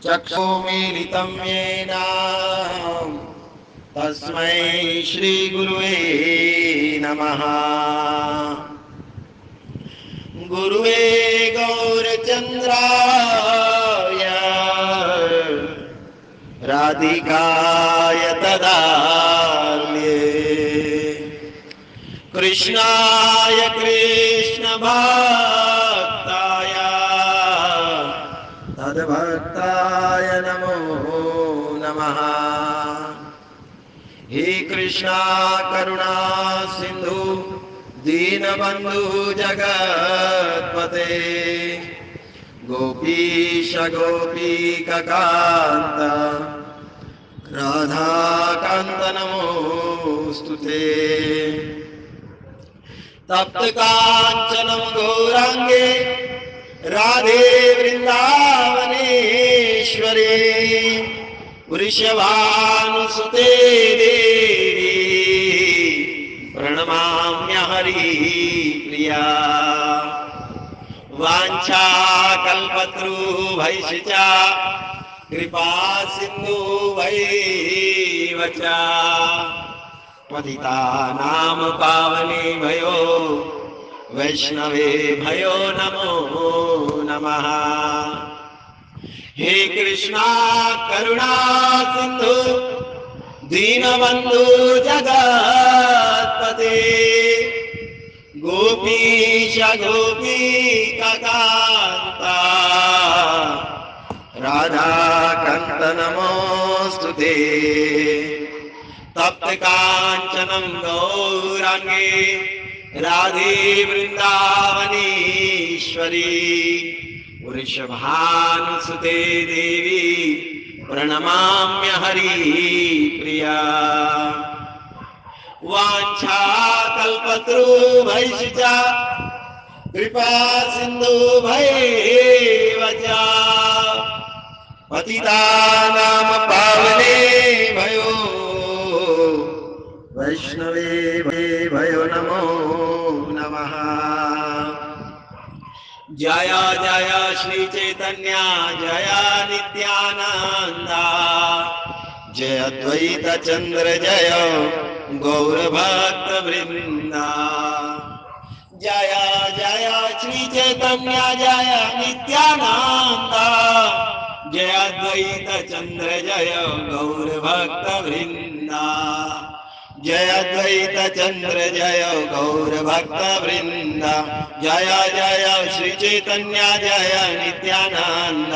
चक्षुमीलितं येन तस्मै श्रीगुरुवे नमः। गुरुवे गौरचन्द्राय राधिकाय तदालये कृष्णाय कृष्णभक्ताय तद्भक्ताय नमो नमः। हे कृष्णा करुणा सिंधु दीनबंधु जगत्पते गोपीश गोपीकान्त राधाकान्त नमोस्तुते। तप्त कांचनं गौरांगे राधे वृंदावनेश्वरी वृषभानुसुते देवी प्रणमाम्य हरिप्रिया। वाञ्छाकल्पतरुभ्यश्च कृपा सिन्धुभ्यैव च पतितानां पावनेभ्यो वैष्णवेभ्यो नमो नमः। हे कृष्णा करुणा सिंधु दीनबंधु जगत्पते गोपीश गोपीकान्त राधाकान्त नमोस्तुते। तप्त कांचनं गौरांगे राधे वृंदावनेश्वरी वृषभानुसुते देवी प्रणमाम्य हरिप्रिया। वाञ्छाकल्पतरुभ्यश्च कृपा सिन्धुभ्यैव च पतितानां पावनेभ्यो वैष्णवेभ्यो नमो नमः। जय जय श्री चैतन्य जय नित्यानंद जय अद्वैत चंद्र जय गौर भक्त वृंदा। जय जय श्री चैतन्य जय नित्यानंद जय अद्वैत चंद्र जय गौर भक्त वृंदा। जय अद्वैत चंद्र जय गौर भक्त वृंदा। जय जय श्री चैतन्य जय नित्यानंद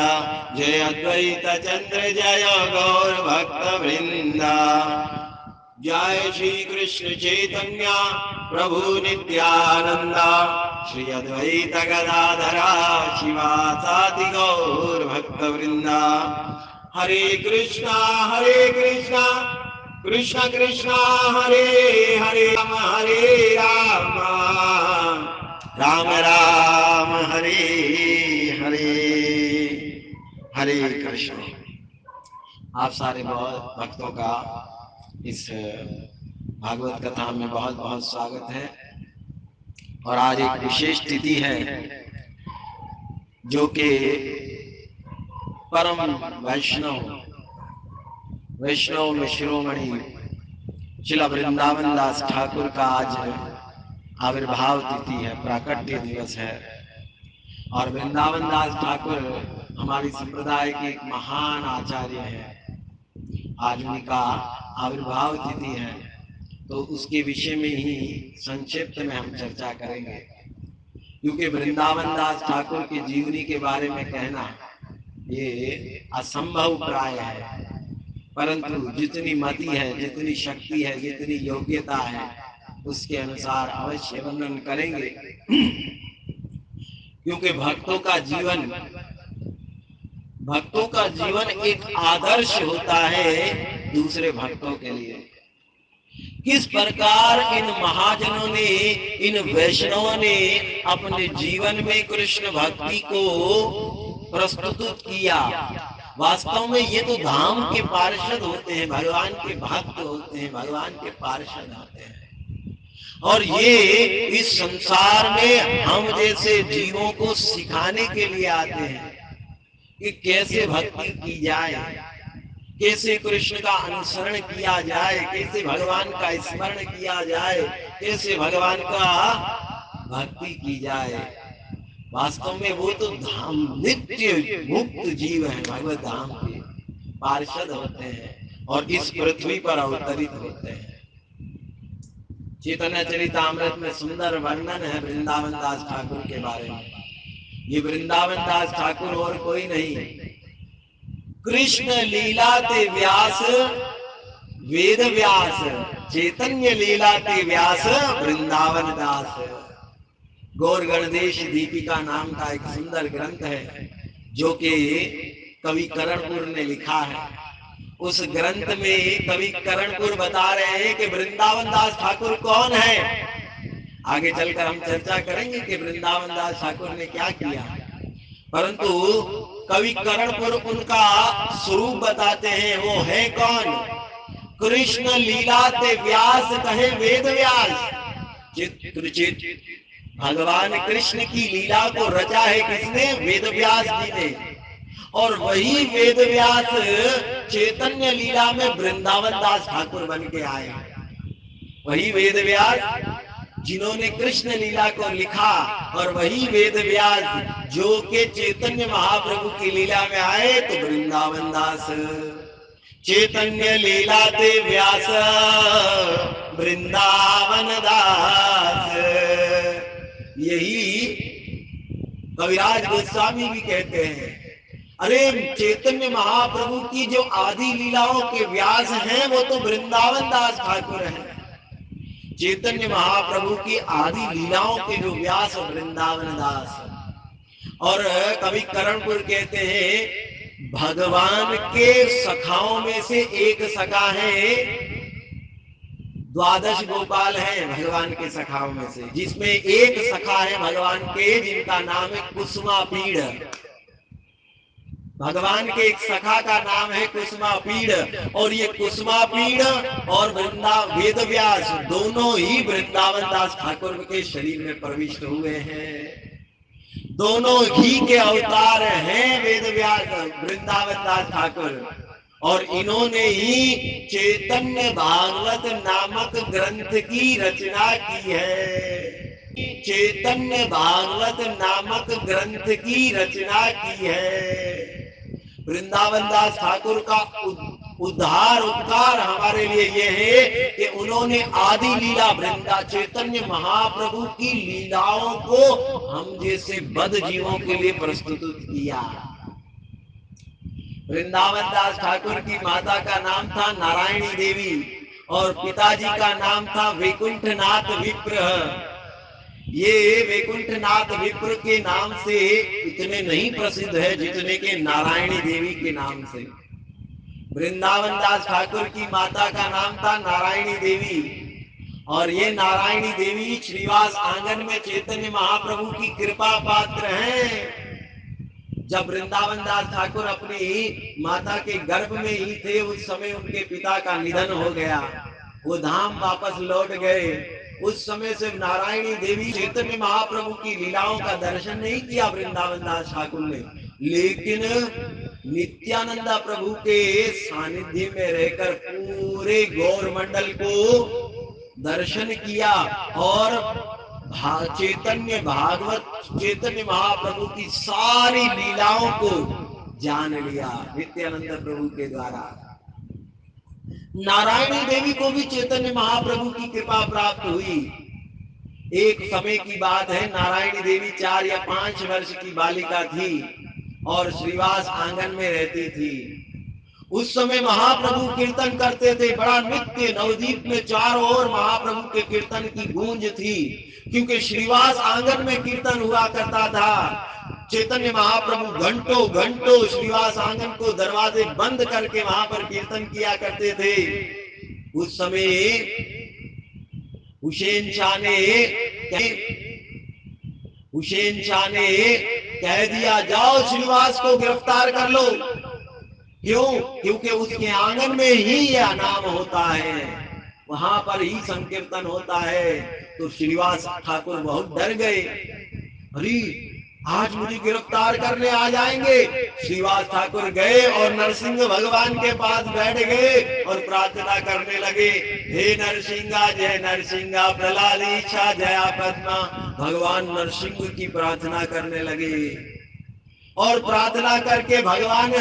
जय अद्वैत चंद्र जय गौर भक्त वृंदा। जय श्री कृष्ण चैतन्य प्रभु नित्यानंद श्री अद्वैत गदाधरा शिवासादि गौर भक्त वृंदा। हरे कृष्णा कृष्ण कृष्ण हरे हरे राम राम राम हरे हरे हरे कृष्ण। आप सारे बहुत भक्तों का इस भागवत कथा में बहुत बहुत स्वागत है। और आज एक विशेष तिथि है जो कि परम वैष्णव में शिरोमणि श्रील वृंदावन दास ठाकुर का आज आविर्भाव तिथि है, प्राकट्य दिवस है। और वृंदावन दास ठाकुर हमारी संप्रदाय के एक महान आचार्य हैं। आज उनका आविर्भाव तिथि है तो उसके विषय में ही संक्षिप्त में हम चर्चा करेंगे, क्योंकि वृंदावन दास ठाकुर की जीवनी के बारे में कहना ये असंभव प्राय है। परंतु जितनी मति है, जितनी शक्ति है, जितनी योग्यता है, उसके अनुसार अवश्य वर्णन करेंगे। क्योंकि भक्तों का जीवन एक आदर्श होता है दूसरे भक्तों के लिए। किस प्रकार इन महाजनों ने, इन वैष्णवों ने अपने जीवन में कृष्ण भक्ति को प्रस्तुत किया। वास्तव में ये तो धाम के पार्षद होते हैं, भगवान के भक्त होते हैं, भगवान के पार्षद होते हैं। और ये इस संसार में हम जैसे जीवों को सिखाने के लिए आते हैं। कि कैसे भक्ति की जाए, कैसे कृष्ण का अनुसरण किया जाए, कैसे भगवान का स्मरण किया जाए, कैसे भगवान का भक्ति की जाए। वास्तव में वो तो धाम नित्य मुक्त जीव है, भगवत धाम के पार्षद होते हैं और इस पृथ्वी पर अवतरित होते हैं। चैतन्य चरितामृत में सुंदर वर्णन है वृंदावन दास ठाकुर के बारे में। ये वृंदावन दास ठाकुर और कोई नहीं, कृष्ण लीला ते व्यास वेद व्यास, चैतन्य लीला ते व्यास वृंदावन दास। गौर गणदेश दीपिका नाम का एक सुंदर ग्रंथ है जो कि कवि करणपुर ने लिखा है। उस ग्रंथ में कवि करणपुर बता रहे हैं कि वृंदावन दास ठाकुर कौन है। आगे चलकर हम चर्चा करेंगे कि वृंदावन दास ठाकुर ने क्या किया, परंतु कवि करणपुर उनका स्वरूप बताते हैं। वो है कौन? कृष्ण लीला ते व्यास कहे वेद व्यास। भगवान कृष्ण की लीला को रचा है किसने? वेद व्यास जी ने। और वही वेद व्यास चैतन्य लीला में वृंदावन दास ठाकुर बन के आए। वही वेद व्यास जिन्होंने कृष्ण लीला को लिखा, और वही वेद व्यास जो के चैतन्य महाप्रभु की लीला में आए तो वृंदावन दास। चैतन्य लीला ते व्यास वृंदावन दास। यही कविराज गोस्वामी भी कहते हैं, अरे चैतन्य महाप्रभु की जो आदि लीलाओं के व्यास हैं वो तो वृंदावन दास ठाकुर हैं। चैतन्य महाप्रभु की आदि लीलाओं के जो व्यास वृंदावन दास। और कवि करणपुर कहते हैं भगवान के सखाओं में से एक सखा है, द्वादश गोपाल हैं भगवान के सखाओं में से, जिसमें एक सखा है भगवान के जिनका नाम है कुसुमापीड़। भगवान के एक सखा का नाम है कुसुमापीड़, और ये कुसुमापीड़ और वेद व्यास दोनों ही वृंदावन दास ठाकुर के शरीर में प्रविष्ट हुए हैं। दोनों ही के अवतार हैं वेद व्यास वृंदावन दास ठाकुर, और इन्होंने ही चैतन्य भागवत नामक ग्रंथ की रचना की है। चैतन्य भागवत नामक ग्रंथ की रचना की है। वृंदावन दास ठाकुर का उद्धार उपकार हमारे लिए ये है कि उन्होंने आदि लीला वृंदा चैतन्य महाप्रभु की लीलाओं को हम जैसे बद्ध जीवों के लिए प्रस्तुत किया। वृंदावन दास ठाकुर की माता का नाम था नारायणी देवी और पिताजी का नाम था वैकुंठनाथ विप्र। ये वैकुंठनाथ विप्र के नाम से इतने नहीं प्रसिद्ध है जितने के नारायणी देवी के नाम से। वृंदावन दास ठाकुर की माता का नाम था नारायणी देवी, और ये नारायणी देवी श्रीवास आंगन में चैतन्य महाप्रभु की कृपा पात्र हैं। जब वृंदावन दास ठाकुर अपनी माता के गर्भ में ही थे उस समय उनके पिता का निधन हो गया, वो धाम वापस लौट गए। उस समय से नारायणी देवी चैतन्य महाप्रभु की लीलाओं का दर्शन नहीं किया वृंदावन दास ठाकुर ने, लेकिन नित्यानंदा प्रभु के सानिध्य में रहकर पूरे गौर मंडल को दर्शन किया और चैतन्य भागवत चैतन्य महाप्रभु की सारी लीलाओं को जान लिया नित्यानंद प्रभु के द्वारा। नारायणी देवी को भी चैतन्य महाप्रभु की कृपा प्राप्त हुई। एक समय की बात है, नारायणी देवी 4 या 5 वर्ष की बालिका थी और श्रीवास आंगन में रहती थी। उस समय महाप्रभु कीर्तन करते थे, बड़ा नित्य नवदीप में चारों ओर महाप्रभु के कीर्तन की गूंज थी, क्योंकि श्रीवास आंगन में कीर्तन हुआ करता था। चैतन्य महाप्रभु घंटों घंटों श्रीवास आंगन को दरवाजे बंद करके वहां पर कीर्तन किया करते थे। उस समय हुसैन शाह ने कह दिया, जाओ श्रीवास को गिरफ्तार कर लो। क्यों? क्योंकि उसके आंगन में ही यह नाम होता है, वहां पर ही संकीर्तन होता है। तो श्रीवास ठाकुर बहुत डर गए, अरे आज मुझे गिरफ्तार करने आ जाएंगे। श्रीवास ठाकुर गए और नरसिंह भगवान के पास बैठ गए और प्रार्थना करने लगे, हे नरसिंहा जय नरसिंहा, प्रहलादीच्छा जया पद्मा। भगवान नरसिंह की प्रार्थना करने लगे और प्रार्थना करके भगवान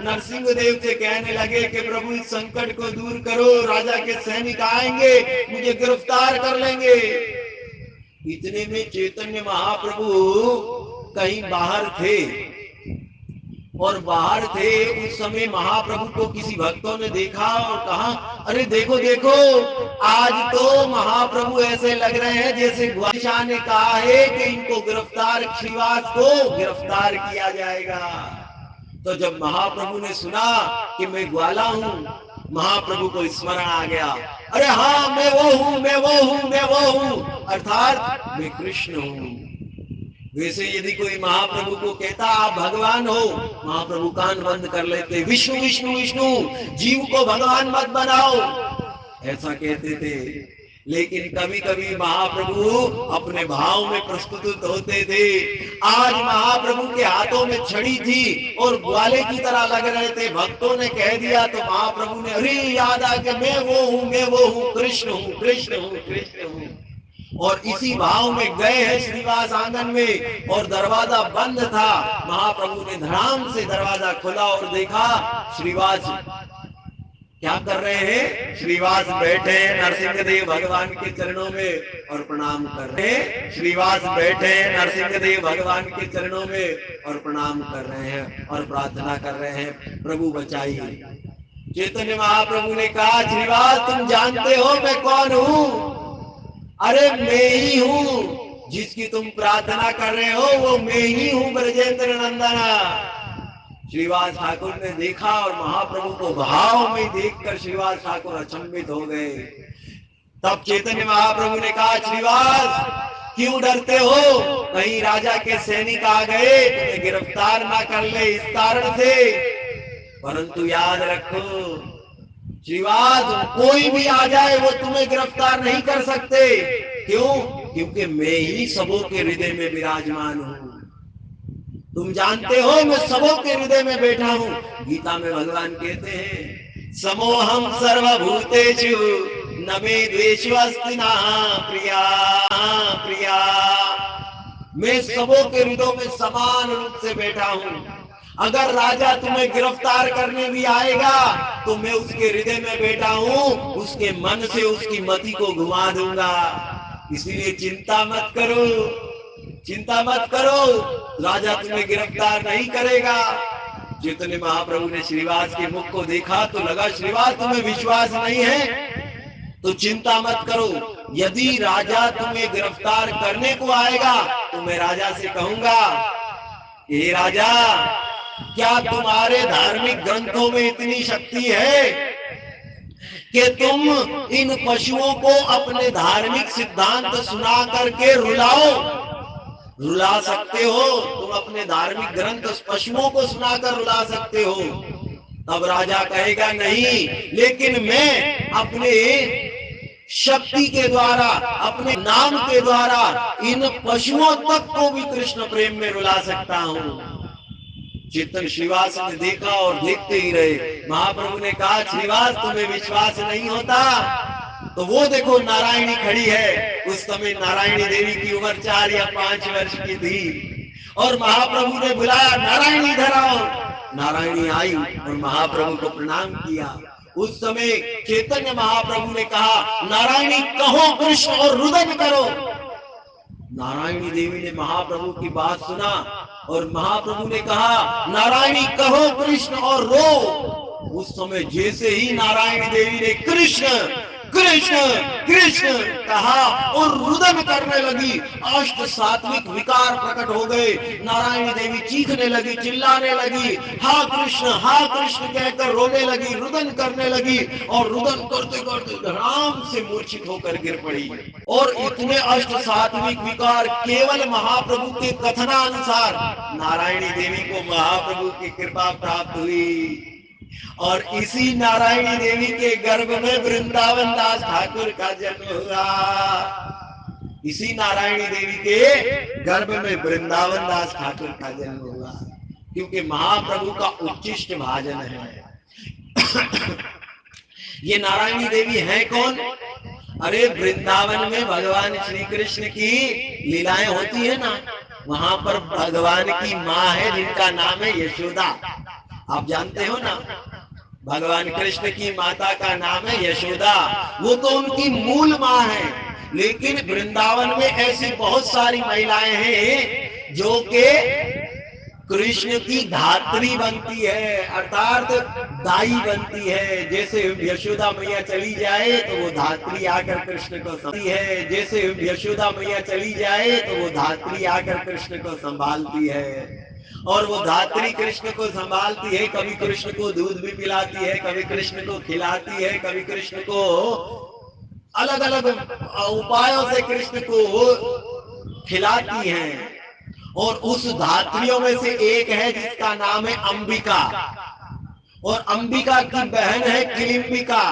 नरसिंह देव से कहने लगे कि प्रभु इस संकट को दूर करो, राजा के सैनिक आएंगे, मुझे गिरफ्तार कर लेंगे। इतने में चैतन्य महाप्रभु कहीं बाहर थे और बाहर थे उस समय महाप्रभु को किसी भक्तों ने देखा और कहा, अरे देखो देखो, आज तो महाप्रभु ऐसे लग रहे हैं जैसे ग्वालिशाह ने कहा है कि इनको गिरफ्तार, श्रीवास को गिरफ्तार किया जाएगा। तो जब महाप्रभु ने सुना कि मैं ग्वाला हूं, महाप्रभु को स्मरण आ गया, अरे हाँ मैं वो हूं, मैं वो हूं, मैं वो हूं, अर्थात मैं कृष्ण हूं। वैसे यदि कोई महाप्रभु को कहता आप भगवान हो, महाप्रभु कान बंद कर लेते, विष्णु विष्णु विष्णु, जीव को भगवान मत बनाओ, ऐसा कहते थे। लेकिन कभी कभी महाप्रभु अपने भाव में प्रस्तुत होते थे। आज महाप्रभु के हाथों में छड़ी थी और ग्वाले की तरह लग रहे थे। भक्तों ने कह दिया तो महाप्रभु ने अरे याद आ कि मैं वो हूं, मैं वो हूं, कृष्ण हूं, कृष्ण हूं, कृष्ण हूं। और इसी भाव में गए हैं श्रीवास आंगन में और दरवाजा बंद था। महाप्रभु ने धड़ाम से दरवाजा खोला और देखा श्रीवास क्या कर रहे हैं। श्रीवास बैठे नरसिंह देव भगवान के चरणों में और प्रणाम कर रहे हैं। श्रीवास बैठे नरसिंह देव भगवान के चरणों में और प्रणाम कर रहे हैं और प्रार्थना कर रहे हैं, प्रभु बचाइए। चैतन्य महाप्रभु ने कहा, श्रीवास तुम जानते हो मैं कौन हूं? अरे मैं ही हूं, जिसकी तुम प्रार्थना कर रहे हो वो मैं ही हूं, ब्रजेंद्र नंदना। श्रीवास ठाकुर ने देखा और महाप्रभु को भाव में देखकर श्रीवास ठाकुर अचंभित हो गए। तब चैतन्य महाप्रभु ने कहा, श्रीवास क्यों डरते हो? कहीं राजा के सैनिक आ गए तुम्हें गिरफ्तार ना कर ले इस कारण से। परंतु याद रखो श्रीवास, कोई भी आ जाए वो तुम्हें गिरफ्तार नहीं कर सकते। क्यों? क्योंकि मैं ही सबों के हृदय में विराजमान हूं। तुम जानते हो मैं सबों के हृदय में बैठा हूं। गीता में भगवान कहते हैं, समोहम सर्वभूतेषु न मे द्वेषो अस्ति न प्रिया प्रिया। मैं सबों के हृदयों में समान रूप से बैठा हूं। अगर राजा तुम्हें गिरफ्तार करने भी आएगा तो मैं उसके हृदय में बैठा हूं, उसके मन से उसकी मति को घुमा दूंगा। इसलिए चिंता मत करो, चिंता मत करो, राजा तुम्हें गिरफ्तार नहीं करेगा। चैतन्य महाप्रभु ने श्रीवास के मुख को देखा तो लगा, श्रीवास तुम्हें विश्वास नहीं है तो चिंता मत करो। यदि राजा तुम्हें गिरफ्तार करने को आएगा तो मैं राजा से कहूंगा, हे राजा, क्या तुम्हारे धार्मिक ग्रंथों में इतनी शक्ति है कि तुम इन पशुओं को अपने धार्मिक सिद्धांत सुना करके रुला सकते हो? तुम अपने धार्मिक ग्रंथ पशुओं को सुनाकर रुला सकते हो? तब राजा कहेगा नहीं, लेकिन मैं अपने शक्ति के द्वारा, अपने नाम के द्वारा इन पशुओं तक को भी कृष्ण प्रेम में रुला सकता हूं। चैतन्य श्रीवास ने देखा और देखते ही रहे। महाप्रभु ने कहा, श्रीवास तुम्हें विश्वास नहीं होता तो वो देखो नारायणी खड़ी है। उस समय नारायणी देवी की उम्र 4 या 5 वर्ष की थी और महाप्रभु ने बुलाया, नारायणी इधर आओ। नारायणी आई और महाप्रभु को प्रणाम किया। उस समय चैतन्य महाप्रभु ने कहा, नारायणी कहो कृष्ण और रुदन करो। नारायणी देवी ने महाप्रभु की बात सुना और महाप्रभु ने कहा, नारायणी कहो कृष्ण और रो। उस समय जैसे ही नारायणी देवी ने कृष्ण कृष्ण कृष्ण कहा और रुदन करने लगी, अष्ट सात्विक विकार प्रकट हो गए। नारायणी देवी चीखने लगी, चिल्लाने लगी, हा कृष्ण कहकर रोने लगी, रुदन करने लगी और रुदन करते करते धड़ाम से मूर्छित होकर गिर पड़ी। और इतने अष्ट सात्विक विकार केवल महाप्रभु के कथनानुसार नारायणी देवी को महाप्रभु की कृपा प्राप्त हुई और इसी नारायणी देवी के गर्भ में वृंदावन दास ठाकुर का जन्म हुआ। इसी नारायणी देवी के गर्भ में वृंदावन दास ठाकुर का जन्म हुआ, क्योंकि महाप्रभु का उच्चिष्ट भाजन है। ये नारायणी देवी है कौन? अरे वृंदावन में भगवान श्री कृष्ण की लीलाएं होती है ना, वहां पर भगवान की माँ है जिनका नाम है यशोदा। आप जानते हो ना, भगवान कृष्ण की माता का नाम है यशोदा, वो तो उनकी मूल माँ है। लेकिन वृंदावन में ऐसी बहुत सारी महिलाएं हैं जो के कृष्ण की धात्री बनती है, अर्थात दाई बनती है। जैसे यशोदा मैया चली जाए तो वो धात्री आकर कृष्ण को संभालती है, जैसे यशोदा मैया चली जाए तो वो धात्री आकर कृष्ण को संभालती है। और वो धात्री कृष्ण को संभालती है, कभी कृष्ण को दूध भी पिलाती है, कभी कृष्ण को खिलाती है, कभी कृष्ण को अलग अलग उपायों से कृष्ण को खिलाती हैं। और उस धात्रियों में से एक है जिसका नाम है अंबिका, और अंबिका की बहन है किलिम्बिका,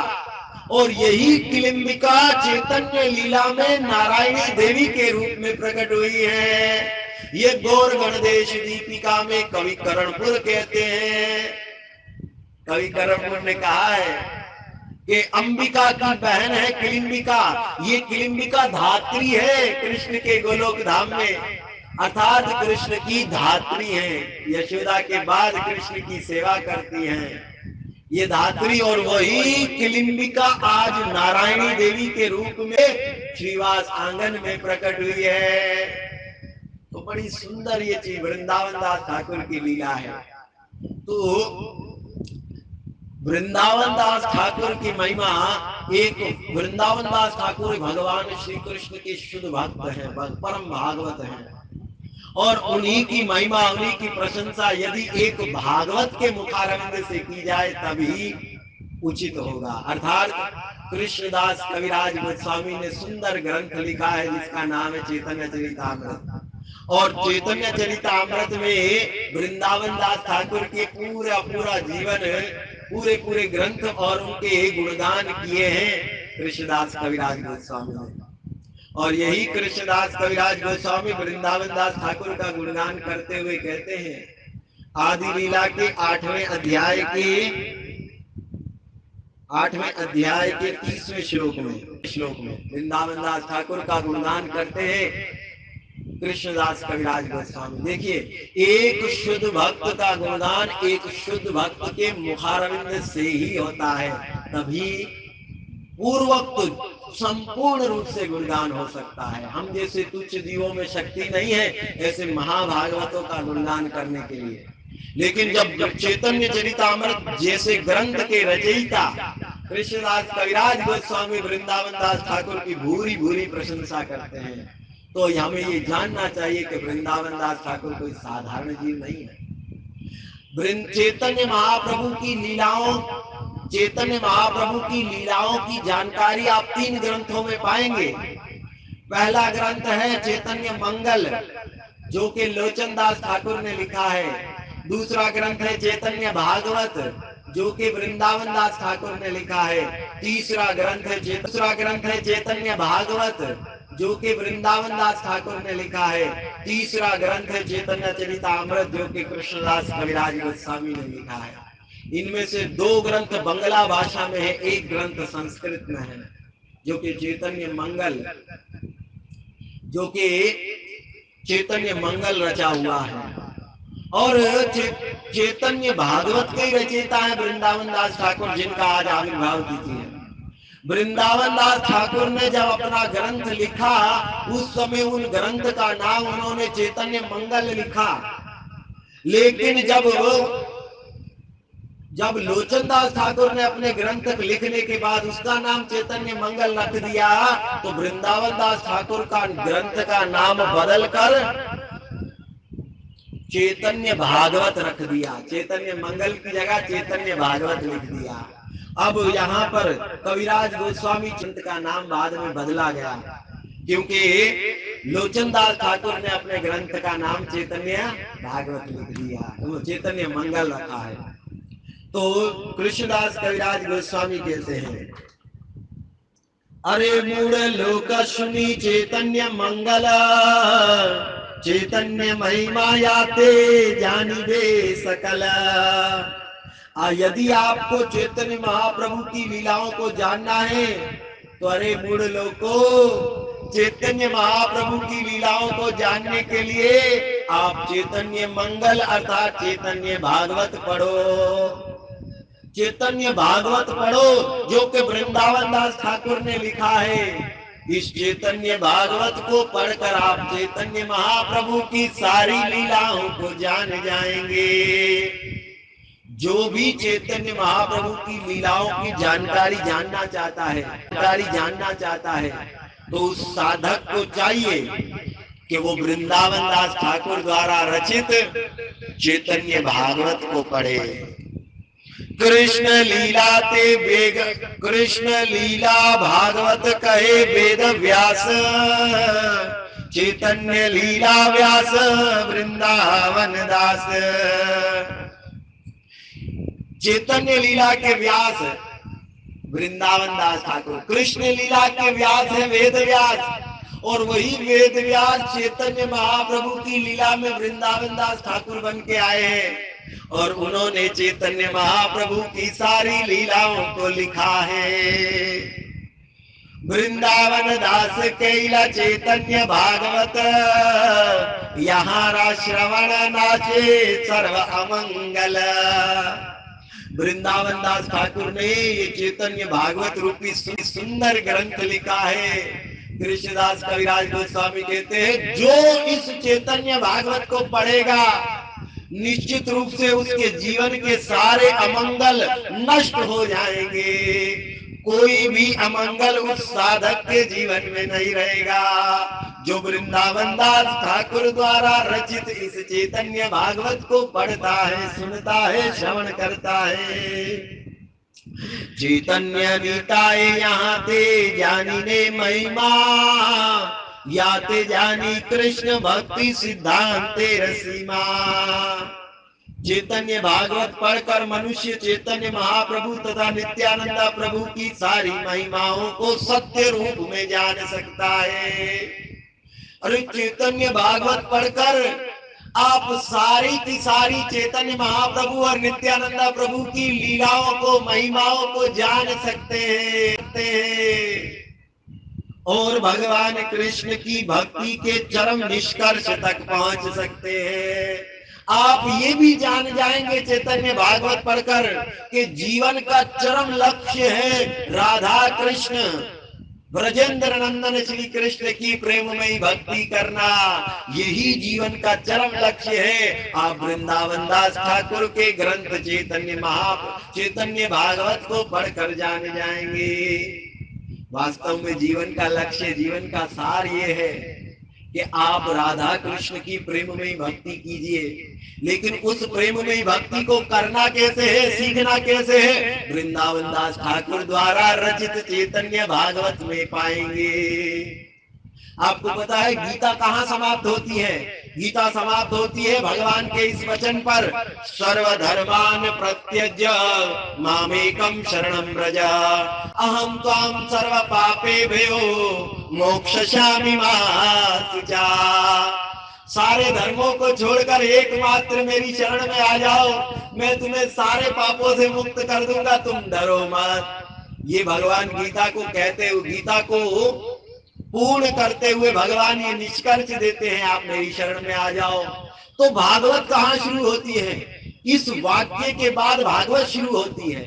और यही किलिम्बिका चैतन्य लीला में नारायणी देवी के रूप में प्रकट हुई है। ये गौर गणदेश दीपिका में कवि करणपुर कहते हैं, कवि करणपुर ने कहा है कि अंबिका की बहन है किलिम्बिका। ये किलिम्बिका धात्री है कृष्ण के गोलोक धाम में, अर्थात कृष्ण की धात्री है, यशोदा के बाद कृष्ण की सेवा करती हैं ये धात्री। और वही किलिम्बिका आज नारायणी देवी के रूप में श्रीवास आंगन में प्रकट हुई है। तो बड़ी सुंदर ये चीज वृंदावन दास ठाकुर की लीला है। तो वृंदावन दास ठाकुर की महिमा, एक वृंदावन दास ठाकुर भगवान श्री कृष्ण के शुद्ध भक्त हैं, परम भागवत हैं, और उन्हीं की महिमा, उन्हीं की प्रशंसा यदि एक भागवत के मुखारविंद से की जाए तभी उचित होगा। अर्थात कृष्णदास कविराज गोस्वामी ने सुंदर ग्रंथ लिखा है जिसका नाम है चैतन्य चरितामृत, और चैतन्य चरितामृत में वृंदावन दास ठाकुर के पूरा जीवन, पूरे ग्रंथ और उनके गुणगान किए हैं कृष्णदास कविराज गोस्वामी ने। और यही कृष्णदास कविराज गोस्वामी वृंदावन दास ठाकुर का गुणगान करते हुए कहते हैं, आदि लीला के 8वें अध्याय के 30वें श्लोक में वृंदावन दास ठाकुर का गुणगान करते हैं कृष्णदास कविराज गोस्वामी। देखिए, एक शुद्ध भक्त का गुणगान एक शुद्ध भक्त के मुखारविंद से ही होता है, तभी पूर्वोक्त संपूर्ण रूप से गुणगान हो सकता है। हम जैसे तुच्छ जीवों में शक्ति नहीं है ऐसे महाभागवतों का गुणगान करने के लिए। लेकिन जब चैतन्य चरितामृत जैसे ग्रंथ के रचयिता कृष्णदास कविराज गोस्वामी वृंदावन दास ठाकुर की भूरी भूरी प्रशंसा करते हैं, तो हमें ये जानना चाहिए कि वृंदावन दास ठाकुर कोई साधारण जीव नहीं है। चैतन्य महाप्रभु की लीलाओं की जानकारी आप 3 ग्रंथों में पाएंगे। पहला ग्रंथ है चैतन्य मंगल, जो कि लोचन दास ठाकुर ने लिखा है। दूसरा ग्रंथ है चैतन्य भागवत, जो कि वृंदावन दास ठाकुर ने लिखा है। तीसरा ग्रंथ है चैतन्य भागवत, जो कि वृंदावन दास ठाकुर ने लिखा है। तीसरा ग्रंथ है चैतन्य चरितामृत, जो कि कृष्णदास कविराज गोस्वामी ने लिखा है। इनमें से 2 ग्रंथ बंगला भाषा में है, एक ग्रंथ संस्कृत में है, जो कि चैतन्य मंगल रचा हुआ है। और चैतन्य भागवत के रचयिता है वृंदावन दास ठाकुर, जिनका आज आविर्भाव तिथि है। वृंदावन दास ठाकुर ने जब अपना ग्रंथ लिखा, उस समय उन ग्रंथ का नाम उन्होंने चैतन्य मंगल लिखा। लेकिन जब लोचन दास ठाकुर ने अपने ग्रंथ लिखने के बाद उसका नाम चैतन्य मंगल रख दिया, तो वृंदावन दास ठाकुर का ग्रंथ का नाम बदलकर चैतन्य भागवत रख दिया। चैतन्य मंगल की जगह चैतन्य भागवत लिख दिया। अब यहाँ पर कविराज गोस्वामी चिंत का नाम बाद में बदला गया, क्योंकि लोचन दास ठाकुर ने अपने ग्रंथ का नाम चैतन्य भागवत लिख दिया, तो चैतन्य मंगल रखा है। तो कृष्णदास कविराज गोस्वामी कहते हैं, अरे मूढ़ लोक सुनी चैतन्य मंगल, चैतन्य महिमा याते जानिबे सकल। यदि आपको चैतन्य महाप्रभु की लीलाओं को जानना है तो अरे मूढ़ लोको, चैतन्य महाप्रभु की लीलाओं को जानने के लिए आप चैतन्य मंगल अर्थात चैतन्य भागवत पढ़ो। चैतन्य भागवत पढ़ो जो कि वृंदावन दास ठाकुर ने लिखा है। इस चैतन्य भागवत को पढ़कर आप चैतन्य महाप्रभु की सारी लीलाओं को जान जाएंगे। जो भी चैतन्य महाप्रभु की लीलाओं की जानकारी जानना चाहता है तो उस साधक को चाहिए कि वो वृंदावन दास ठाकुर द्वारा रचित चैतन्य भागवत को पढ़े। कृष्ण लीला ते वेग, कृष्ण लीला भागवत कहे वेद व्यास, चैतन्य लीला व्यास वृंदावन दास। चैतन्य लीला के व्यास वृंदावन दास ठाकुर, कृष्ण लीला के व्यास है वेद व्यास, और वही वेद व्यास चैतन्य महाप्रभु की लीला में वृंदावन दास ठाकुर बन के आए हैं और उन्होंने चैतन्य महाप्रभु की सारी लीलाओं को लिखा है। वृंदावन दास कैला चैतन्य भागवत, यहाँ श्रवण नाचे सर्व अमंगल। वृंदावन दास ठाकुर ने ये चैतन्य भागवत रूपी सुंदर ग्रंथ लिखा है। कृष्णदास कविराज गोस्वामी कहते हैं जो इस चैतन्य भागवत को पढ़ेगा निश्चित रूप से उसके जीवन के सारे अमंगल नष्ट हो जाएंगे। कोई भी अमंगल उस साधक के जीवन में नहीं रहेगा जो वृंदावन दास ठाकुर द्वारा रचित इस चैतन्य भागवत को पढ़ता है, सुनता है, श्रवण करता है। चैतन्य नीताए यहाँ ते जानी ने महिमा, याते जानी कृष्ण भक्ति सिद्धांते रसीमा। चैतन्य भागवत पढ़कर मनुष्य चैतन्य महाप्रभु तथा नित्यानंदा प्रभु की सारी महिमाओं को सत्य रूप में जान सकता है। अरे चैतन्य भागवत पढ़कर आप सारी की सारी चैतन्य महाप्रभु और नित्यानंदा प्रभु की लीलाओं को, महिमाओं को जान सकते हैं और भगवान कृष्ण की भक्ति के चरम निष्कर्ष तक पहुंच सकते हैं। आप ये भी जान जाएंगे चैतन्य भागवत पढ़कर कि जीवन का चरम लक्ष्य है राधा कृष्ण ब्रजेंद्र नंदन श्री कृष्ण की प्रेममयी भक्ति करना, यही जीवन का चरम लक्ष्य है। आप वृंदावन दास ठाकुर के ग्रंथ चैतन्य भागवत को पढ़कर जान जाएंगे। वास्तव में जीवन का लक्ष्य, जीवन का सार ये है कि आप राधा कृष्ण की प्रेममयी भक्ति कीजिए, लेकिन उस प्रेममयी भक्ति को करना कैसे है, सीखना कैसे है, वृंदावन दास ठाकुर द्वारा रचित चैतन्य भागवत में पाएंगे। आपको पता है गीता कहाँ समाप्त होती है? गीता समाप्त होती है भगवान के इस वचन पर, सर्वधर्मान प्रत्यज्य मामेकम शरणं व्रज, अहम त्वां सर्व पापेभ्यो मोक्षयिष्यामि मा शुचा। सारे धर्मों को छोड़कर एकमात्र मेरी शरण में आ जाओ, मैं तुम्हें सारे पापों से मुक्त कर दूंगा, तुम डरो मत। ये भगवान गीता को कहते हुए, गीता को पूर्ण करते हुए भगवान ये निष्कर्ष देते हैं, आप मेरी शरण में आ जाओ। तो भागवत कहाँ शुरू होती है? इस वाक्य के बाद भागवत शुरू होती है।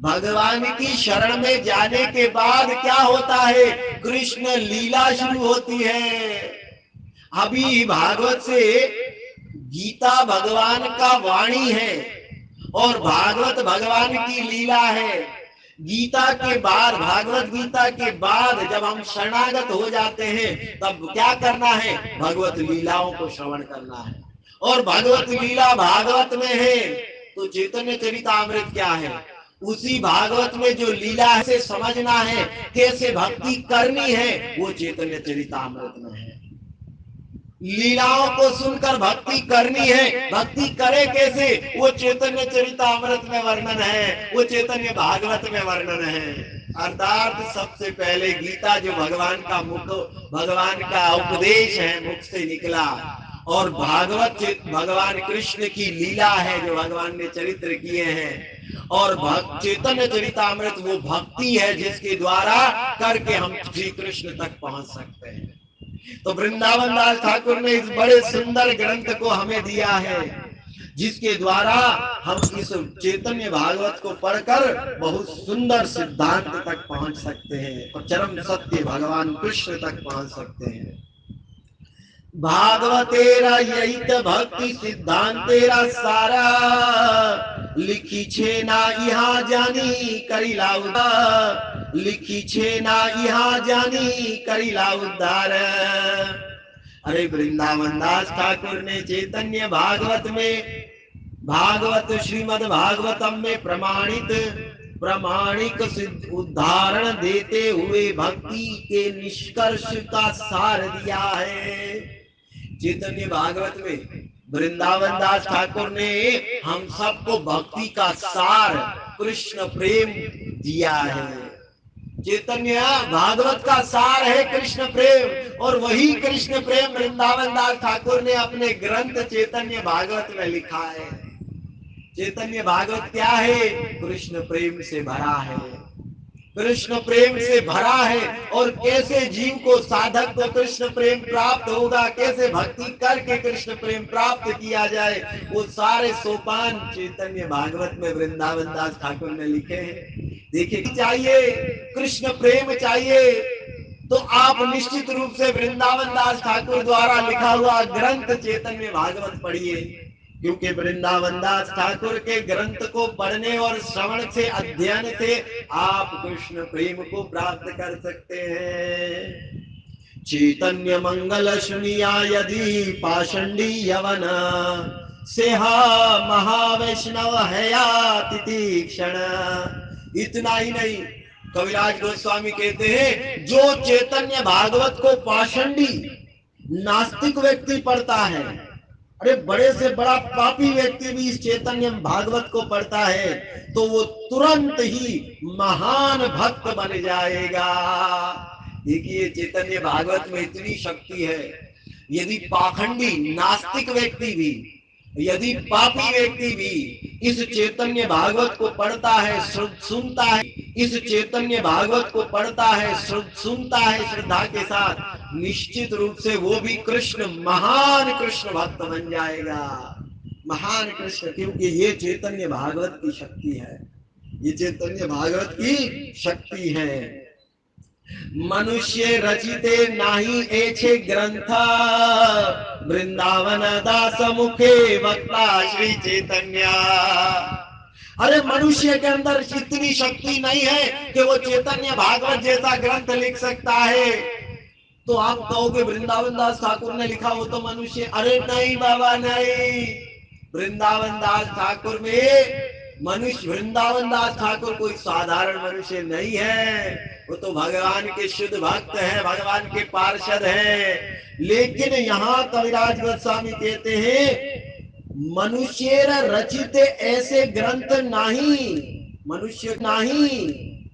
भगवान की शरण में जाने के बाद क्या होता है? कृष्ण लीला शुरू होती है। अभी भागवत से गीता भगवान का वाणी है और भागवत भगवान की लीला है। गीता के बाद, भागवत गीता के बाद जब हम शरणागत हो जाते हैं तब क्या करना है? भगवत लीलाओं को श्रवण करना है। और भगवत लीला भागवत में है तो चैतन्य चरितामृत क्या है? उसी भागवत में जो लीला है से समझना है, कैसे भक्ति करनी है, वो चैतन्य चरितामृत में है। लीलाओं को सुनकर भक्ति करनी है, भक्ति करे कैसे, वो चैतन्य चरितामृत में वर्णन है, वो चैतन्य भागवत में वर्णन है। अर्थात सबसे पहले गीता जो भगवान का उपदेश है, मुख से निकला, और भागवत भगवान कृष्ण की लीला है जो भगवान ने चरित्र किए हैं, और चैतन्य चरितामृत वो भक्ति है जिसके द्वारा करके हम श्री कृष्ण तक पहुंच सकते हैं। तो वृंदावन दास ठाकुर ने इस बड़े सुंदर ग्रंथ को हमें दिया है, जिसके द्वारा हम इस चैतन्य भागवत को पढ़कर बहुत सुंदर सिद्धांत तक पहुंच सकते हैं और चरम सत्य भगवान कृष्ण तक पहुंच सकते हैं। भागवतेरा यही तो भक्ति सिद्धांतेरा सारा, लिखी छे ना यहाँ जानी करिला उद्धार, लिखी छे ना यहाँ जानी करिला उद्धार। अरे वृंदावन दास ठाकुर ने चैतन्य भागवत में, भागवत श्रीमद् भागवतम में प्रमाणिक सिद्ध उदाहरण देते हुए भक्ति के निष्कर्ष का सार दिया है। चैतन्य भागवत में वृंदावन दास ठाकुर ने हम सबको भक्ति का सार कृष्ण प्रेम दिया है। चैतन्य भागवत का सार है कृष्ण प्रेम, और वही कृष्ण प्रेम वृंदावन दास ठाकुर ने अपने ग्रंथ चैतन्य भागवत में लिखा है। चैतन्य भागवत क्या है? कृष्ण प्रेम से भरा है, कृष्ण प्रेम से भरा है। और कैसे जीव को, साधक को कृष्ण प्रेम प्राप्त होगा, कैसे भक्ति करके कृष्ण प्रेम प्राप्त किया जाए, वो सारे सोपान चैतन्य भागवत में वृंदावन दास ठाकुर ने लिखे हैं। देखिए, चाहिए कृष्ण प्रेम चाहिए तो आप निश्चित रूप से वृंदावन दास ठाकुर द्वारा लिखा हुआ ग्रंथ चैतन्य भागवत पढ़िए, क्योंकि वृंदावन दास ठाकुर के ग्रंथ को पढ़ने और श्रवण से, अध्ययन से आप कृष्ण प्रेम को प्राप्त कर सकते हैं। चैतन्य मंगल सुनिया यदि पाषंडी यवन, सेहा महावैष्णव है या तितीक्षण। इतना ही नहीं, कविराज गोस्वामी कहते हैं जो चैतन्य भागवत को पाषंडी नास्तिक व्यक्ति पढ़ता है, अरे बड़े से बड़ा पापी व्यक्ति भी इस चैतन्य भागवत को पढ़ता है तो वो तुरंत ही महान भक्त बन जाएगा। देखिए, चैतन्य भागवत में इतनी शक्ति है, यदि पाखंडी नास्तिक व्यक्ति भी, यदि पापी व्यक्ति भी इस चैतन्य भागवत को पढ़ता है, सुनता है, इस चैतन्य भागवत को पढ़ता है, सुनता है श्रद्धा के साथ, निश्चित रूप से वो भी महान कृष्ण भक्त बन जाएगा। महान कृष्ण, क्योंकि ये चैतन्य भागवत की शक्ति है, ये चैतन्य भागवत की शक्ति है। मनुष्य रचिते नाही एछे ग्रंथ, वृंदावन दास मुखे वक्ता श्री चैतन्य। अरे मनुष्य के अंदर इतनी शक्ति नहीं है कि वो चैतन्य भागवत जैसा ग्रंथ लिख सकता है। तो आप कहोगे वृंदावन दास ठाकुर ने लिखा, वो तो मनुष्य। अरे नहीं बाबा, नहीं। वृंदावन दास ठाकुर में मनुष्य, वृंदावन दास ठाकुर कोई साधारण मनुष्य नहीं है, वो तो भगवान के शुद्ध भक्त है, भगवान के पार्षद है। लेकिन यहाँ कविराज गोस्वामी कहते हैं मनुष्य रचित ऐसे ग्रंथ नहीं,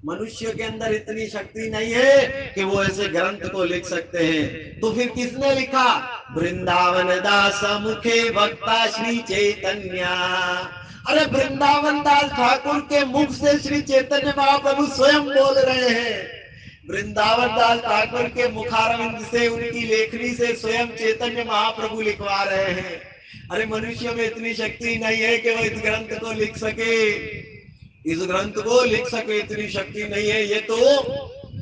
मनुष्य के अंदर इतनी शक्ति नहीं है कि वो ऐसे ग्रंथ को लिख सकते हैं। तो फिर किसने लिखा? वृंदावन दास मुखे वक्ता श्री चैतन्य। अरे वृंदावन दास ठाकुर के मुख से श्री चैतन्य महाप्रभु स्वयं बोल रहे हैं। वृंदावन दास ठाकुर के मुखारविंद से, उनकी लेखनी से स्वयं चैतन्य महाप्रभु लिखवा रहे हैं। अरे मनुष्य में इतनी शक्ति नहीं है कि वो इस ग्रंथ को लिख सके, इस ग्रंथ को लिख सके, इतनी शक्ति नहीं है। ये तो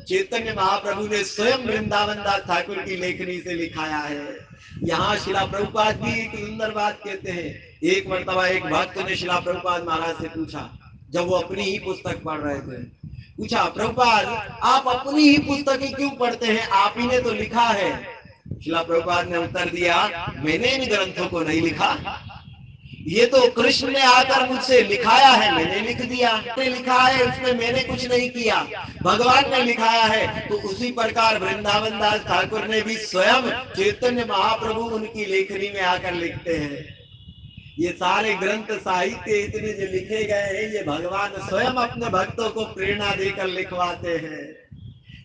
चैतन्य महाप्रभु ने स्वयं वृंदावन दास ठाकुर की लेखनी से लिखाया है। यहाँ शिला प्रभुपाद भी एक सुंदर बात कहते हैं। एक मर्तबा एक भक्त ने शिला प्रभुपाद महाराज से पूछा, जब वो अपनी ही पुस्तक पढ़ रहे थे, पूछा प्रभुपाद आप अपनी ही पुस्तकें क्यों पढ़ते हैं, आप ही ने तो लिखा है। शिला प्रभुपाद ने उत्तर दिया, मैंने इन ग्रंथों को नहीं लिखा, ये तो कृष्ण ने आकर मुझसे लिखाया है, मैंने लिख दिया। लिखा है उसमें मैंने कुछ नहीं किया, भगवान ने लिखाया है। तो उसी प्रकार वृंदावन दास ठाकुर ने भी स्वयं चैतन्य महाप्रभु उनकी लेखनी में आकर लिखते हैं। ये सारे ग्रंथ साहित्य इतने जो लिखे गए हैं, ये भगवान स्वयं अपने भक्तों को प्रेरणा देकर लिखवाते हैं।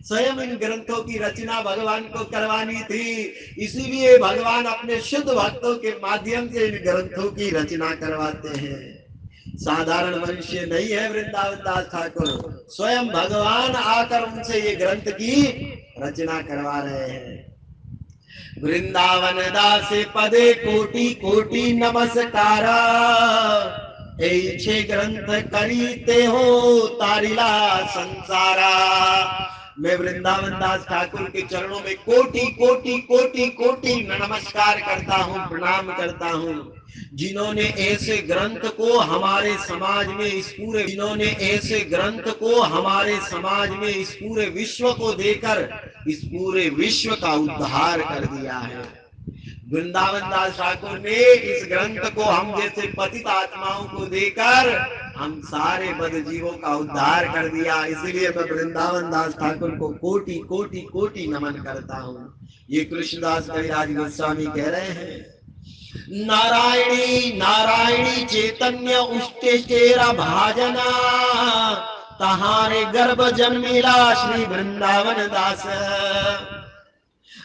स्वयं इन ग्रंथों की रचना भगवान को करवानी थी, इसीलिए भगवान अपने शुद्ध भक्तों के माध्यम से इन ग्रंथों की रचना करवाते हैं। साधारण मनुष्य नहीं है वृंदावन दास ठाकुर, स्वयं भगवान आकर उनसे ये ग्रंथ की रचना करवा रहे हैं। वृंदावन दास पदे कोटि कोटि नमस्कारा, छे ग्रंथ करीते हो तारिला संसारा। मैं वृंदावन दास ठाकुर के चरणों में कोटि कोटि कोटि कोटि नमस्कार करता हूँ, प्रणाम करता हूँ, जिन्होंने ऐसे ग्रंथ को हमारे समाज में इस पूरे विश्व को देकर इस पूरे विश्व का उद्धार कर दिया है। वृंदावन दास ठाकुर ने इस ग्रंथ को हम जैसे पतित आत्माओं को देकर हम सारे बद जीवों का उद्धार कर दिया। इसलिए मैं वृंदावन दास ठाकुर को कोटि कोटि कोटि नमन करता हूँ। ये कृष्णदास कविराज गोस्वामी कह रहे हैं, नारायणी नारायणी चैतन्य उष्टेरा भाजना, तहारे गर्भ जन्मिला श्री वृंदावन दास।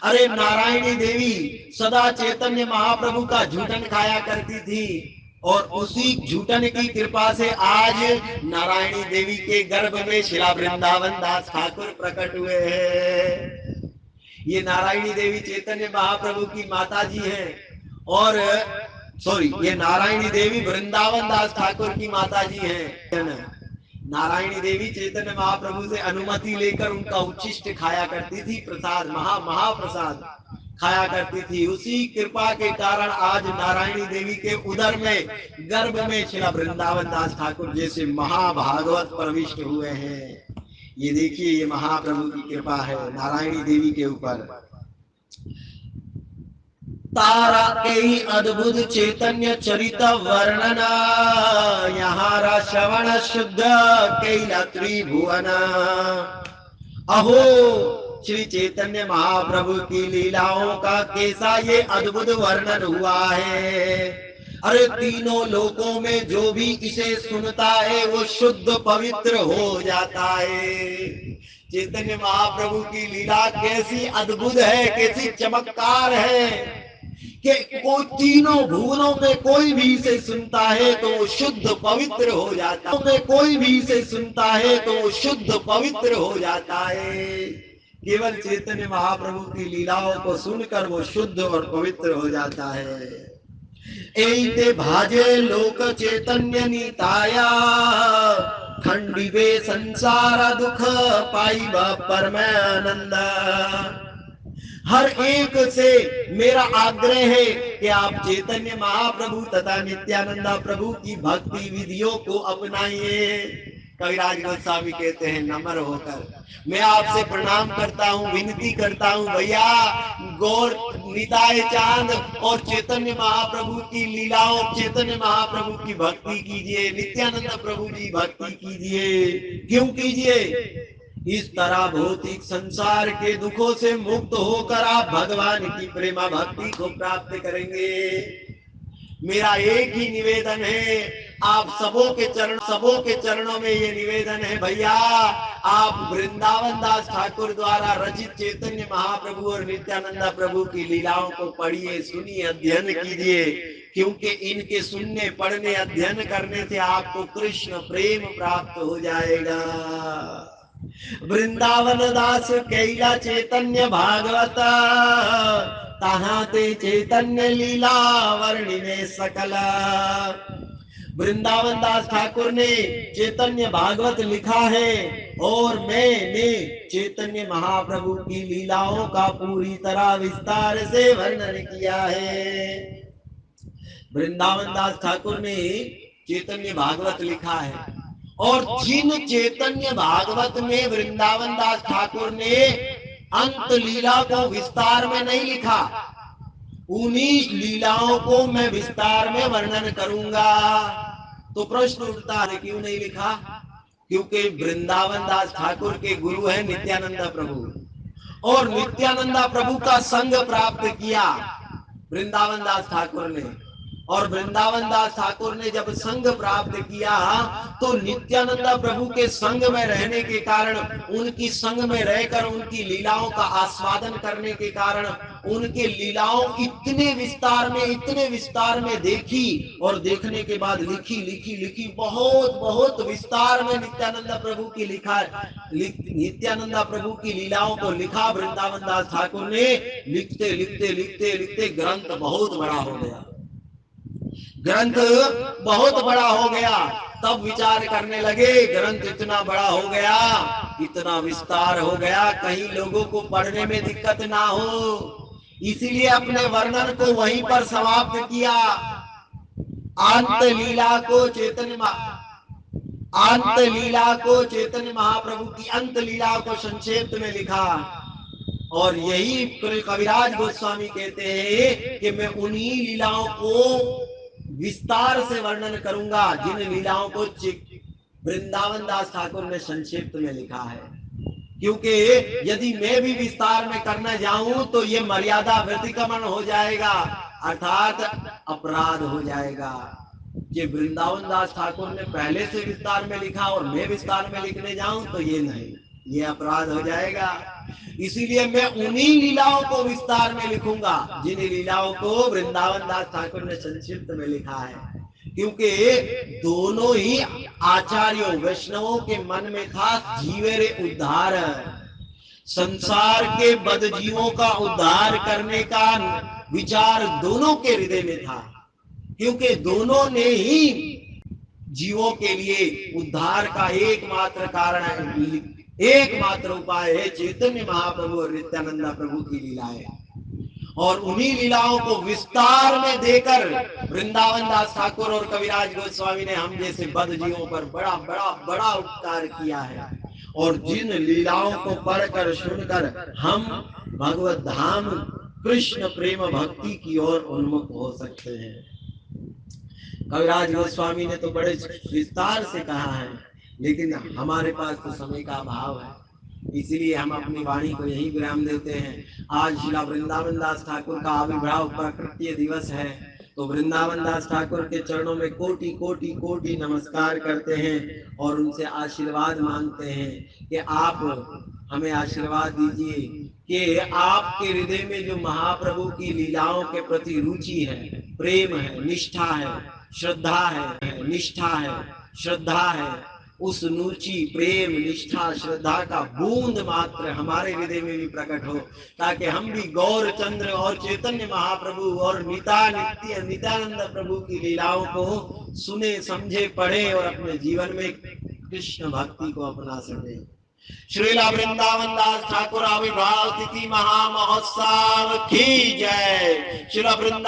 अरे नारायणी देवी सदा चैतन्य महाप्रभु का झूठन खाया करती थी, और उसी झूठन की कृपा से आज नारायणी देवी के गर्भ में श्री वृंदावन दास ठाकुर प्रकट हुए हैं। ये नारायणी देवी चैतन्य महाप्रभु की माता जी हैं, और ये नारायणी देवी वृंदावन दास ठाकुर की माता जी हैं। नारायणी देवी चैतन्य महाप्रभु से अनुमति लेकर उनका उच्छिष्ट खाया करती थी, प्रसाद महाप्रसाद खाया करती थी। उसी कृपा के कारण आज नारायणी देवी के उदर में गर्भ में श्री वृंदावन दास ठाकुर जैसे महाभागवत प्रविष्ट हुए हैं। ये देखिए, ये महाप्रभु की कृपा है नारायणी देवी के ऊपर। तारा के अद्भुत चैतन्य चरित वर्णना, यहाँ श्रवण शुद्ध कैला त्रिभुवन। अहो श्री चैतन्य महाप्रभु की लीलाओं का कैसा ये अद्भुत वर्णन हुआ है। अरे तीनों लोकों में जो भी इसे सुनता है वो शुद्ध पवित्र हो जाता है। चैतन्य महाप्रभु की लीला कैसी अद्भुत है, कैसी चमत्कार है कि कोई तीनों भुवनों में कोई भी इसे सुनता है तो वो शुद्ध पवित्र हो जाता है। कोई भी इसे सुनता है तो वो शुद्ध पवित्र हो जाता है। केवल चैतन्य महाप्रभु की लीलाओं को सुनकर वो शुद्ध और पवित्र हो जाता है। एते भाजे लोक चैतन्य नीताया, खंडिवे संसार दुख पाइबा परमानंद। हर एक से मेरा आग्रह है कि आप चैतन्य महाप्रभु तथा नित्यानंदा प्रभु की भक्ति विधियों को अपनाइए। कविराज गोस्वामी कहते हैं, नम्र होकर मैं आपसे प्रणाम करता हूँ, विनती करता हूँ, भैया गौर निताय चांद और चैतन्य महाप्रभु की लीलाओं, चैतन्य महाप्रभु की भक्ति कीजिए, नित्यानंद प्रभु की भक्ति कीजिए। क्यों कीजिए? इस तरह भौतिक संसार के दुखों से मुक्त होकर आप भगवान की प्रेमा भक्ति को प्राप्त करेंगे। मेरा एक ही निवेदन है, आप सबों के चरणों में ये निवेदन है, भैया आप वृंदावन दास ठाकुर द्वारा रचित चैतन्य महाप्रभु और नित्यानंदा प्रभु की लीलाओं को पढ़िए, सुनिए, अध्ययन कीजिए, क्योंकि इनके सुनने, पढ़ने, अध्ययन करने से आपको कृष्ण प्रेम प्राप्त हो जाएगा। वृंदावन दास कैला चैतन्य भागवता, तहाँ ते चैतन्य लीला वर्णिने सकला। वृंदावन दास ठाकुर ने चैतन्य भागवत लिखा है और मैंने चैतन्य महाप्रभु की लीलाओं का पूरी तरह विस्तार से वर्णन किया है। वृंदावन दास ठाकुर ने चैतन्य भागवत लिखा है, और जिन चैतन्य भागवत में वृंदावन दास ठाकुर ने अंत लीला को विस्तार में नहीं लिखा, उन्हीं लीलाओं को मैं विस्तार में वर्णन करूंगा। तो प्रश्न उठता है, क्यों नहीं लिखा? क्योंकि वृंदावन दास ठाकुर के गुरु है नित्यानंदा प्रभु, और नित्यानंदा प्रभु का संग प्राप्त किया वृंदावन दास ठाकुर ने, और वृंदावन दास ठाकुर ने जब संग प्राप्त किया तो नित्यानंद प्रभु के संग में रहने के कारण, उनकी संग में रहकर उनकी लीलाओं का आस्वादन करने के कारण उनके लीलाओं इतने विस्तार में देखी और देखने के बाद लिखी बहुत बहुत विस्तार में नित्यानंद प्रभु की नित्यानंद प्रभु की लीलाओं को लिखा वृंदावन दास ठाकुर ने। लिखते ग्रंथ बहुत बड़ा हो गया, ग्रंथ बहुत बड़ा हो गया। तब विचार करने लगे ग्रंथ इतना बड़ा हो गया, इतना विस्तार हो गया, कहीं लोगों को पढ़ने में दिक्कत ना हो, इसीलिए अपने वर्णन को वहीं पर समाप्त किया। अंत लीला को चैतन्य महाप्रभु की अंत लीला को संक्षेप में लिखा। और यही कविराज गोस्वामी कहते हैं कि मैं उन्हीं लीलाओं को विस्तार से वर्णन करूंगा जिन लीलाओं को वृंदावन दास ठाकुर ने संक्षिप्त में लिखा है, क्योंकि यदि मैं भी विस्तार में करना जाऊं तो ये मर्यादा व्यतिक्रमण हो जाएगा, अर्थात अपराध हो जाएगा कि वृंदावन दास ठाकुर ने पहले से विस्तार में लिखा और मैं विस्तार में लिखने जाऊं तो ये नहीं, ये अपराध हो जाएगा। इसीलिए मैं उन्हीं लीलाओं को विस्तार में लिखूंगा जिन लीलाओं को वृंदावन दास ठाकुर ने संक्षिप्त में लिखा है, क्योंकि दोनों ही आचार्यों वैष्णवों के मन में था जीवेरे उद्धार, संसार के बदजीवों का उद्धार करने का विचार दोनों के हृदय में था, क्योंकि दोनों ने ही जीवों के लिए उद्धार का एकमात्र कारण है, एकमात्र उपाय है चैतन्य महाप्रभु और नित्यानंद प्रभु की लीलाएं। और उन्हीं लीलाओं को विस्तार में देकर वृंदावन दास ठाकुर और कविराज गोस्वामी ने हम जैसे बद जीवों पर बड़ा बड़ा बड़ा उपकार किया है। और जिन लीलाओं को पढ़कर सुनकर हम भगवत धाम कृष्ण प्रेम भक्ति की ओर उन्मुख हो सकते हैं। कविराज गोस्वामी ने तो बड़े विस्तार से कहा है, लेकिन हमारे पास तो समय का अभाव है, इसलिए हम अपनी वाणी को यही विराम देते हैं। आज श्री वृंदावन दास ठाकुर का आविर्भाव प्राकट्य दिवस है, तो वृंदावन दास ठाकुर के चरणों में कोटि कोटि कोटि नमस्कार करते हैं और उनसे आशीर्वाद मांगते हैं कि आप हमें आशीर्वाद दीजिए कि आपके हृदय में जो महाप्रभु की लीलाओं के प्रति रुचि है, प्रेम है, निष्ठा है, श्रद्धा है, उस रुचि प्रेम निष्ठा श्रद्धा का बूंद मात्र हमारे हृदय में भी प्रकट हो, ताकि हम भी गौर चंद्र और चैतन्य महाप्रभु और नित्यानंद प्रभु की लीलाओं को सुने, समझे, पढ़े और अपने जीवन में कृष्ण भक्ति को अपना सके। श्रीला वृंदावन दास ठाकुर आविर्भाव तिथि महामहोत्सव की जय। श्रीला वृंदावन